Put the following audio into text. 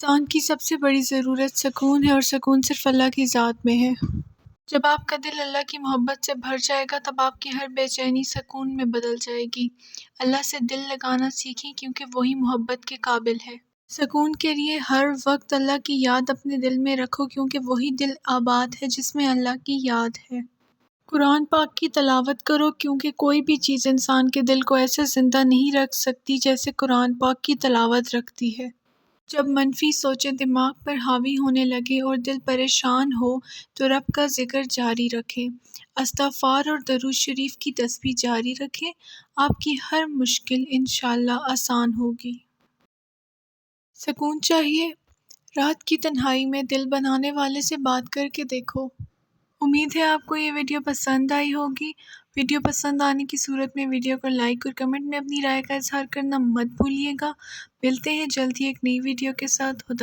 انسان کی سب سے بڑی ضرورت سکون ہے اور سکون صرف اللہ کی ذات میں ہے۔ جب آپ کا دل اللہ کی محبت سے بھر جائے گا تب آپ کی ہر بے چینی سکون میں بدل جائے گی۔ اللہ سے دل لگانا سیکھیں کیونکہ وہی محبت کے قابل ہے۔ سکون کے لیے ہر وقت اللہ کی یاد اپنے دل میں رکھو کیونکہ وہی دل آباد ہے جس میں اللہ کی یاد ہے۔ قرآن پاک کی تلاوت کرو کیونکہ کوئی بھی چیز انسان کے دل کو ایسے زندہ نہیں رکھ سکتی جیسے قرآن پاک کی تلاوت رکھتی ہے۔ جب منفی سوچیں دماغ پر حاوی ہونے لگے اور دل پریشان ہو تو رب کا ذکر جاری رکھیں، استغفار اور درود شریف کی تسبیح جاری رکھیں، آپ کی ہر مشکل انشاءاللہ آسان ہوگی۔ سکون چاہیے؟ رات کی تنہائی میں دل بنانے والے سے بات کر کے دیکھو۔ امید ہے آپ کو یہ ویڈیو پسند آئی ہوگی۔ ویڈیو پسند آنے کی صورت میں ویڈیو کو لائک اور کمنٹ میں اپنی رائے کا اظہار کرنا مت بھولیے گا۔ ملتے ہیں جلد ہی ایک نئی ویڈیو کے ساتھ۔ خدا